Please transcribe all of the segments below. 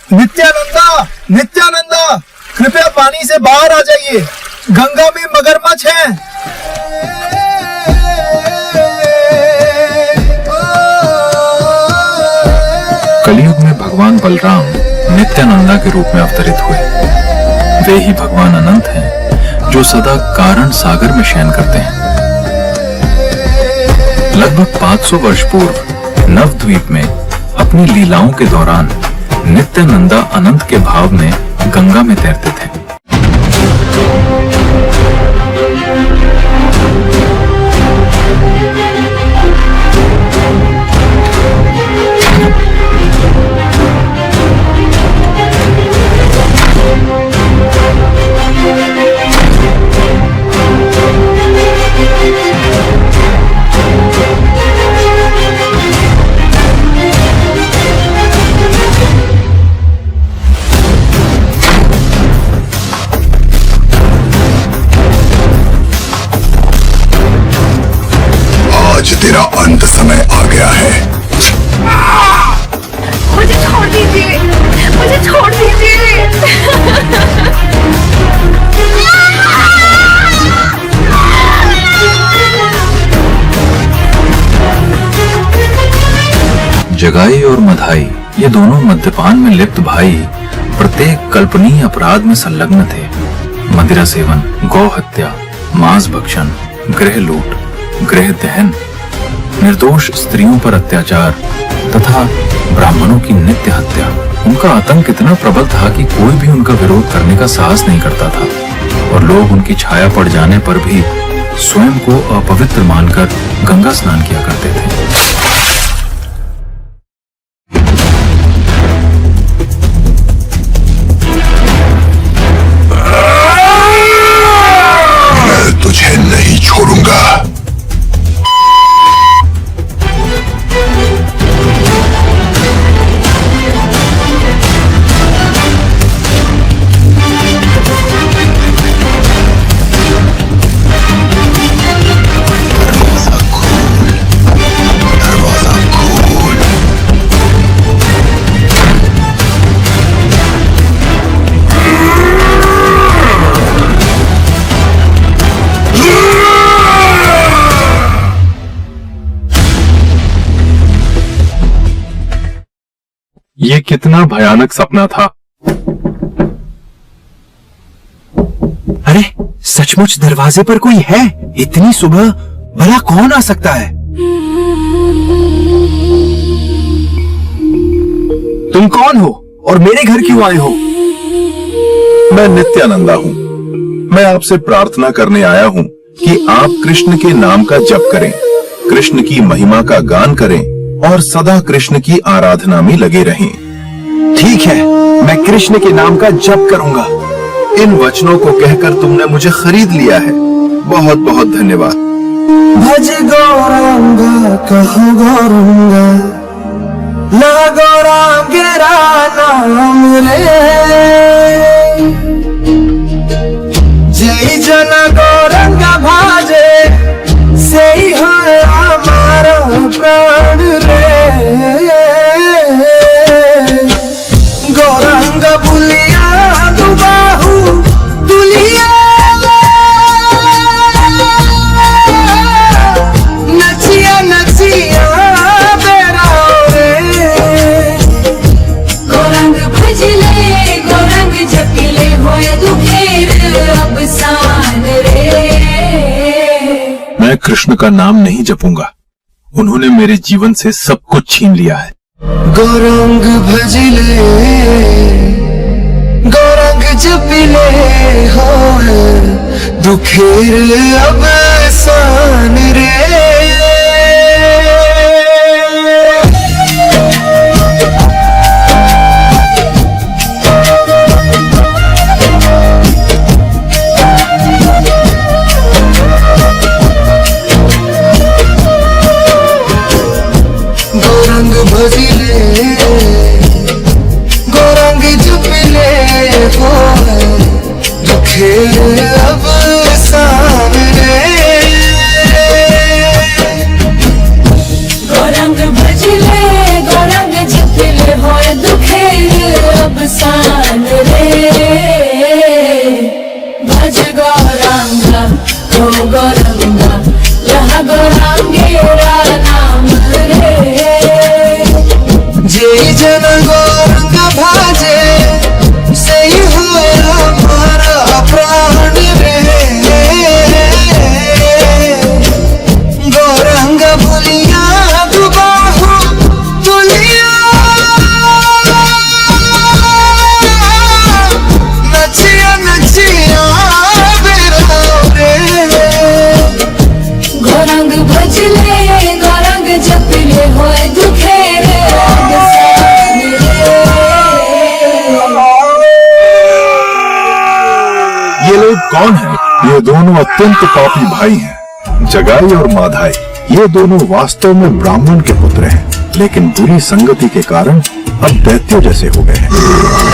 नित्यानंदा, नित्यानंदा, कृपया पानी से बाहर आ जाइए, गंगा में मगरमच्छ हैं। कलयुग में भगवान बलराम नित्यानंदा के रूप में अवतरित हुए। वे ही भगवान अनंत हैं जो सदा कारण सागर में शयन करते हैं। लगभग 500 वर्ष पूर्व नवद्वीप में अपनी लीलाओं के दौरान नित्यानंदा अनंत के भाव में गंगा में तैरते थे। आज तेरा अंत समय आ गया है। मुझे छोड़ दीजिए, मुझे छोड़ दीजिए। जगाई और मधाई, ये दोनों मद्यपान में लिप्त भाई प्रत्येक कल्पनीय अपराध में संलग्न थे। मदिरा सेवन, गौ हत्या, मांस भक्षण, गृह लूट, गृह दहन, निर्दोष स्त्रियों पर अत्याचार तथा ब्राह्मणों की नित्य हत्या। उनका आतंक इतना प्रबल था कि कोई भी उनका विरोध करने का साहस नहीं करता था और लोग उनकी छाया पड़ जाने पर भी स्वयं को अपवित्र मानकर गंगा स्नान किया करते थे। मैं तुझे नहीं छोड़ूंगा। ये कितना भयानक सपना था। अरे सचमुच दरवाजे पर कोई है। इतनी सुबह भला कौन आ सकता है? तुम कौन हो और मेरे घर क्यों आए हो? मैं नित्यानंदा हूँ। मैं आपसे प्रार्थना करने आया हूँ कि आप कृष्ण के नाम का जप करें, कृष्ण की महिमा का गान करें और सदा कृष्ण की आराधना में लगे रहें। ठीक है, मैं कृष्ण के नाम का जप करूंगा। इन वचनों को कहकर तुमने मुझे खरीद लिया है। बहुत बहुत धन्यवाद। भज गौरांगा कहो गौरंगा, ना गौरांगेरा नाम रे। जय जन गौरंगा भाजे, से ही है हमारा प्राण रे। गौरंग बुलिया दुबाहु दुलिया, नचिया नचिया बेरा रे। गौरंग भजले, गौरंग जपिले, होए दुखेर अब सान रे। मैं कृष्ण का नाम नहीं जपूंगा। उन्होंने मेरे जीवन से सब कुछ छीन लिया है। गौरंग भजले, गौरंग जपिले, होए दुखेर अब सान रे। गौरंग भजले, गौरंग जपिले, होए दुखेर अब सान रे। कौन है? ये दोनों अत्यंत पापी भाई हैं, जगाई और माधाई। ये दोनों वास्तव में ब्राह्मण के पुत्र हैं, लेकिन बुरी संगति के कारण अब दैत्यों जैसे हो गए हैं।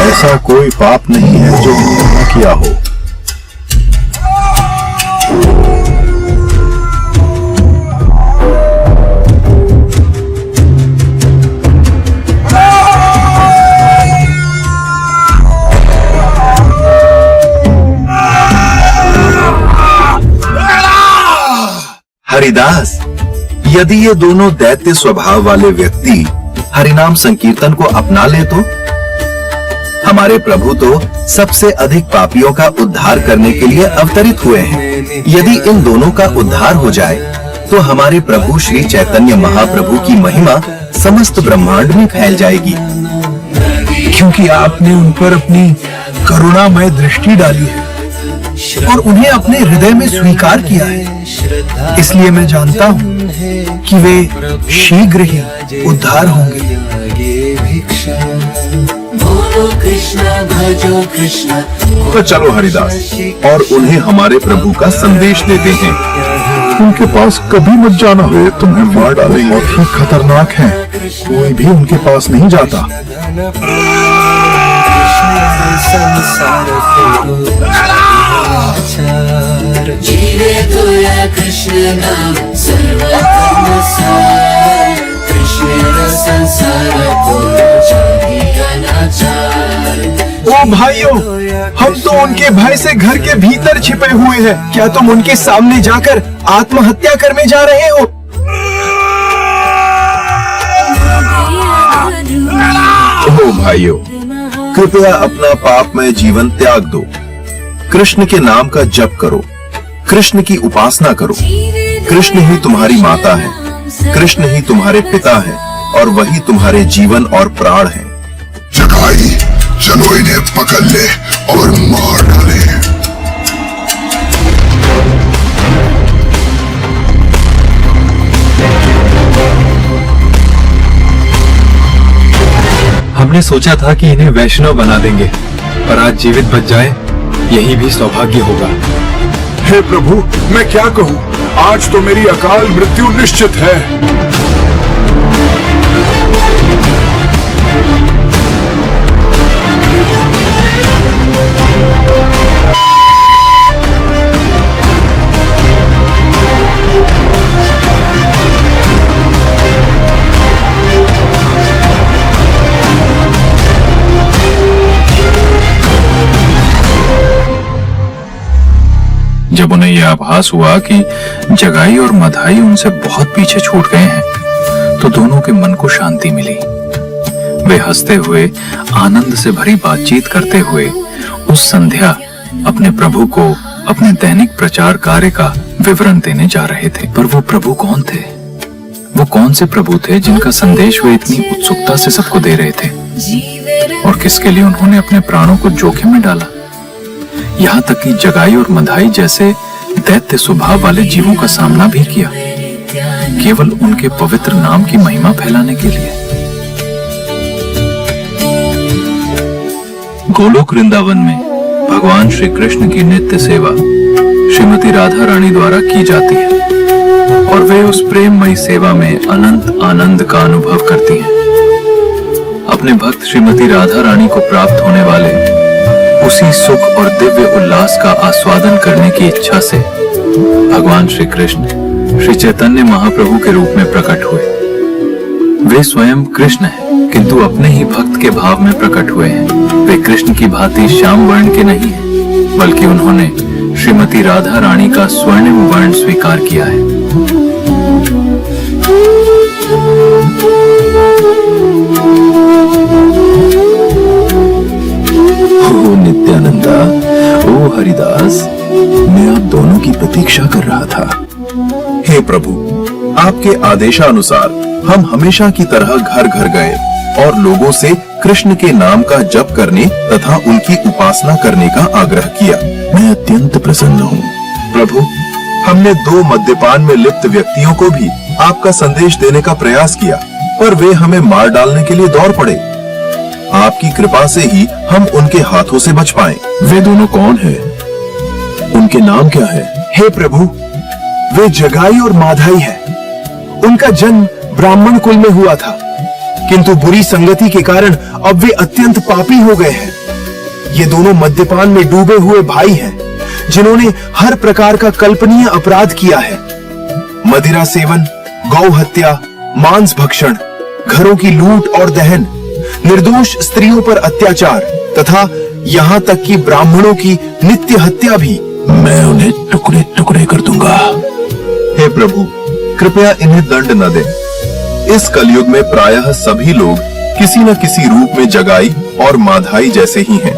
ऐसा कोई पाप नहीं है जो इन्होंने न किया हो। हरिदास, यदि ये दोनों दैत्य स्वभाव वाले व्यक्ति हरिनाम संकीर्तन को अपना ले तो हमारे प्रभु तो सबसे अधिक पापियों का उद्धार करने के लिए अवतरित हुए हैं। यदि इन दोनों का उद्धार हो जाए तो हमारे प्रभु श्री चैतन्य महाप्रभु की महिमा समस्त ब्रह्मांड में फैल जाएगी। क्योंकि आपने उन पर अपनी करुणामय दृष्टि डाली है और उन्हें अपने हृदय में स्वीकार किया है, इसलिए मैं जानता हूँ कि वे शीघ्र ही उद्धार होंगे। तो चलो हरिदास, और उन्हें हमारे प्रभु का संदेश देते हैं। उनके पास कभी मत जाना, वे तुम्हें मार डालेंगे। बहुत ही खतरनाक हैं, कोई भी उनके पास नहीं जाता। जीवे तो या कृष्ण नाम सर्वधर्म सार, कृष्ण संसार को चाहिए अनाचार। ओ भाइयों, हम तो उनके भय से घर के भीतर छिपे हुए हैं। क्या तुम उनके सामने जाकर आत्महत्या करने जा रहे हो? ओ भाइयों, कृपया अपना पापमय जीवन त्याग दो। कृष्ण के नाम का जप करो, कृष्ण की उपासना करो। कृष्ण ही तुम्हारी माता है, कृष्ण ही तुम्हारे पिता है, और वही तुम्हारे जीवन और प्राण है। जगाई, चलो इन्हें पकड़ ले और मार डाले। हमने सोचा था कि इन्हें वैष्णव बना देंगे, पर आज जीवित बच जाए यही भी सौभाग्य होगा। हे प्रभु, मैं क्या कहूँ, आज तो मेरी अकाल मृत्यु निश्चित है। जब उन्हें यह आभास हुआ कि जगाई और मधाई उनसे बहुत पीछे छूट गए हैं, तो दोनों के मन को शांति मिली। वे हंसते हुए, आनंद से भरी बातचीत करते हुए उस संध्या अपने प्रभु को अपने दैनिक प्रचार कार्य का विवरण देने जा रहे थे। पर वो प्रभु कौन थे? वो कौन से प्रभु थे जिनका संदेश वे इतनी उत्सुकता से सबको दे रहे थे? और किसके लिए उन्होंने अपने प्राणों को जोखिम में डाला? यहाँ तक कि जगाई और मधाई जैसे दैत्य स्वभाव वाले जीवों का सामना भी किया, केवल उनके पवित्र नाम की महिमा फैलाने के लिए। गोलोक वृंदावन में भगवान श्री कृष्ण की नित्य सेवा श्रीमती राधा रानी द्वारा की जाती है, और वे उस प्रेममयी सेवा में अनंत आनंद का अनुभव करती हैं। अपने भक्त श्रीमती राधा रानी को प्राप्त होने वाले उसी सुख और दिव्य उल्लास का आस्वादन करने की इच्छा से भगवान श्री कृष्ण श्री चैतन्य महाप्रभु के रूप में प्रकट हुए। वे स्वयं कृष्ण हैं, किंतु अपने ही भक्त के भाव में प्रकट हुए हैं। वे कृष्ण की भांति श्याम वर्ण के नहीं हैं, बल्कि उन्होंने श्रीमती राधा रानी का स्वर्णिम वर्ण स्वीकार किया है। ओ नित्यानंदा, ओ हरिदास, मैं आप दोनों की प्रतीक्षा कर रहा था। हे प्रभु, आपके आदेशानुसार हम हमेशा की तरह घर घर गए और लोगों से कृष्ण के नाम का जप करने तथा उनकी उपासना करने का आग्रह किया। मैं अत्यंत प्रसन्न हूँ। प्रभु, हमने 2 मद्यपान में लिप्त व्यक्तियों को भी आपका संदेश देने का प्रयास किया, पर वे हमें मार डालने के लिए दौड़ पड़े। आपकी कृपा से ही हम उनके हाथों से बच पाए। वे दोनों कौन हैं? उनके नाम क्या है? हे प्रभु, वे जगाई और माधाई है। उनका जन्म ब्राह्मण कुल में हुआ था, किंतु बुरी संगति के कारण अब वे अत्यंत पापी हो गए हैं। ये दोनों मद्यपान में डूबे हुए भाई हैं, जिन्होंने हर प्रकार का कल्पनीय अपराध किया है। मदिरा सेवन, गौ हत्या, मांस भक्षण, घरों की लूट और दहन, निर्दोष स्त्रियों पर अत्याचार तथा यहाँ तक कि ब्राह्मणों की नित्य हत्या भी। मैं उन्हें टुकड़े टुकड़े कर दूंगा। हे प्रभु, कृपया इन्हें दंड न दें। इस कलयुग में प्रायः सभी लोग किसी न किसी रूप में जगाई और माधाई जैसे ही हैं।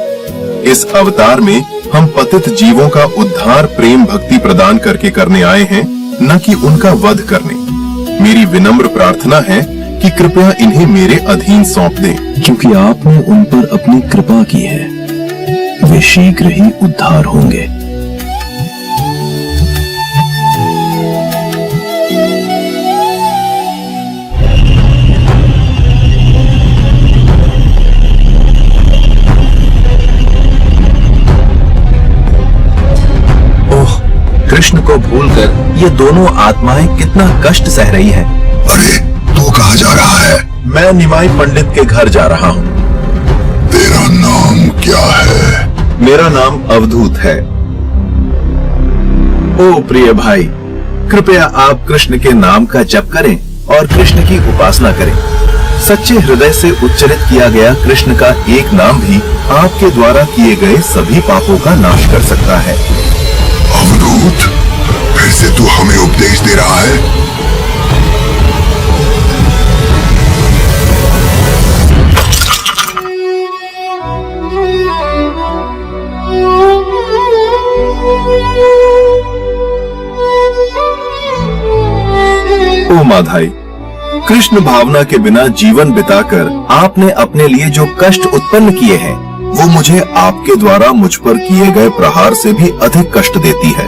इस अवतार में हम पतित जीवों का उद्धार प्रेम भक्ति प्रदान करके करने आए हैं, न कि उनका वध करने। मेरी विनम्र प्रार्थना है कि कृपया इन्हें मेरे अधीन सौंप दें। क्योंकि आपने उन पर अपनी कृपा की है, वे शीघ्र ही उद्धार होंगे। ओह, कृष्ण को भूलकर ये दोनों आत्माएं कितना कष्ट सह रही हैं। अरे तू कहाँ जा रहा है? मैं निमाई पंडित के घर जा रहा हूँ। तेरा नाम क्या है? मेरा नाम अवधूत है। ओ प्रिय भाई, कृपया आप कृष्ण के नाम का जप करें और कृष्ण की उपासना करें। सच्चे हृदय से उच्चारित किया गया कृष्ण का एक नाम भी आपके द्वारा किए गए सभी पापों का नाश कर सकता है। अवधूत, फिर से तू हमें उपदेश दे रहा है? ओ माधाई, कृष्ण भावना के बिना जीवन बिताकर आपने अपने लिए जो कष्ट उत्पन्न किए हैं, वो मुझे आपके द्वारा मुझ पर किए गए प्रहार से भी अधिक कष्ट देती है।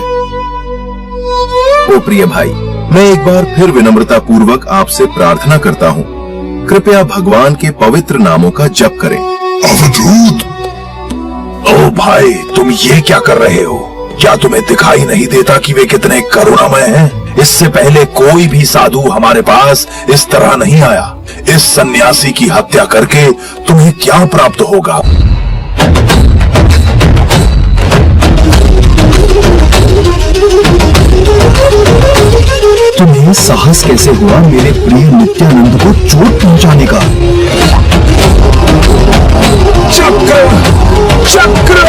ओ प्रिय भाई, मैं एक बार फिर विनम्रता पूर्वक आपसे प्रार्थना करता हूँ, कृपया भगवान के पवित्र नामों का जप करें। अवधूत, ओ भाई, तुम ये क्या कर रहे हो? क्या तुम्हें दिखाई नहीं देता कि वे कितने करुणामय हैं? इससे पहले कोई भी साधु हमारे पास इस तरह नहीं आया। इस सन्यासी की हत्या करके तुम्हें क्या प्राप्त होगा? तुम्हें साहस कैसे हुआ मेरे प्रिय नित्यानंद को चोट पहुंचाने का? चक्र, चक्र!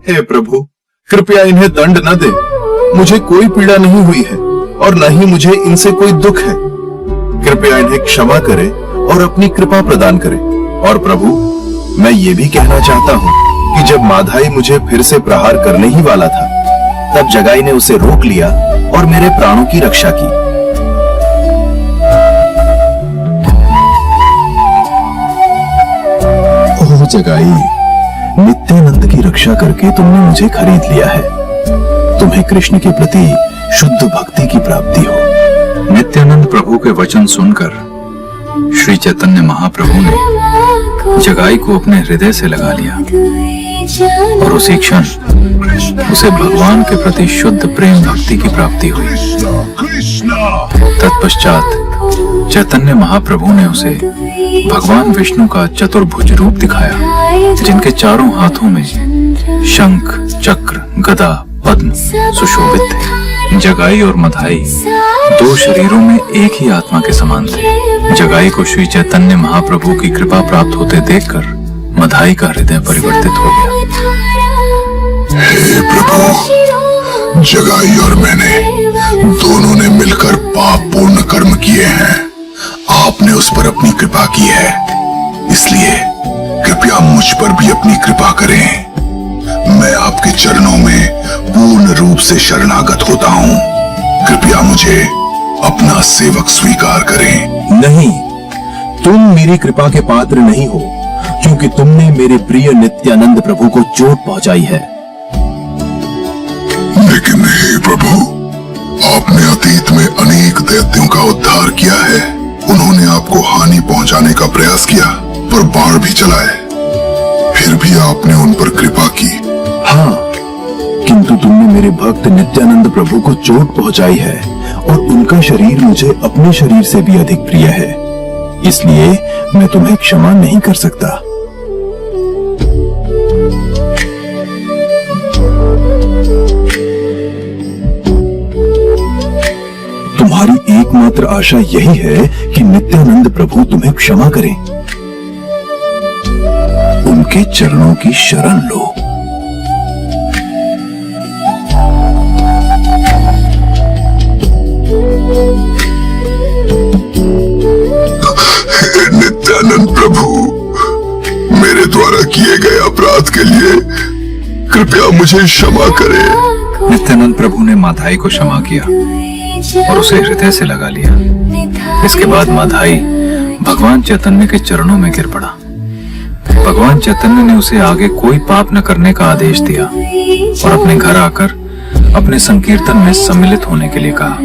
हे प्रभु, कृपया इन्हें दंड न दे। मुझे कोई पीड़ा नहीं हुई है और न ही मुझे इनसे कोई दुख है। कृपया इन्हें क्षमा करें और अपनी कृपा प्रदान करें। और प्रभु, मैं ये भी कहना चाहता हूँ कि जब माधाई मुझे फिर से प्रहार करने ही वाला था, तब जगाई ने उसे रोक लिया और मेरे प्राणों की रक्षा की। ओह जगाई, नित्यानंद की रक्षा करके तुमने मुझे खरीद लिया है। तुम्हें कृष्ण के प्रति शुद्ध भक्ति की प्राप्ति हो। नित्यानंद प्रभु के वचन सुनकर श्री चैतन्य महाप्रभु ने जगाई को अपने हृदय से लगा लिया और उसी क्षण उसे भगवान के प्रति शुद्ध प्रेम भक्ति की प्राप्ति हुई। तत्पश्चात चैतन्य महाप्रभु ने उसे भगवान विष्णु का चतुर्भुज रूप दिखाया, जिनके चारों हाथों में शंख, चक्र, गदा, पद्म सुशोभित थे। जगाई और मधाई दो शरीरों में एक ही आत्मा के समान थे। जगाई को श्री चैतन्य महाप्रभु की कृपा प्राप्त होते देखकर मधाई का हृदय परिवर्तित हो गया। हे प्रभु, जगाई और मैंने दोनों ने मिलकर पाप पूर्ण कर्म किए हैं। आपने उस पर अपनी कृपा की है, इसलिए कृपया मुझ पर भी अपनी कृपा करें। मैं आपके चरणों में पूर्ण रूप से शरणागत होता हूँ। कृपया मुझे अपना सेवक स्वीकार करें। नहीं, तुम मेरी कृपा के पात्र नहीं हो, क्योंकि तुमने मेरे प्रिय नित्यानंद प्रभु को चोट पहुंचाई है। लेकिन हे प्रभु, आपने अतीत में अनेक दैत्यों का उद्धार किया है। उन्होंने आपको हानि पहुंचाने का प्रयास किया, पर बाण भी चलाए, फिर भी आपने उन पर कृपा की। हाँ, किंतु तुमने मेरे भक्त नित्यानंद प्रभु को चोट पहुंचाई है और उनका शरीर मुझे अपने शरीर से भी अधिक प्रिय है, इसलिए मैं तुम्हें क्षमा नहीं कर सकता। तुम्हारी एकमात्र आशा यही है कि नित्यानंद प्रभु तुम्हें क्षमा करें। उनके चरणों की शरण लो। नित्यानंद प्रभु, मेरे द्वारा किए गए अपराध के लिए कृपया मुझे क्षमा करें। नित्यानंद प्रभु ने माधाई को क्षमा किया और उसे हृदय से लगा लिया। इसके बाद माधाई भगवान चैतन्य के चरणों में गिर पड़ा। भगवान चैतन्य ने उसे आगे कोई पाप न करने का आदेश दिया और अपने घर आकर अपने संकीर्तन में सम्मिलित होने के लिए कहा।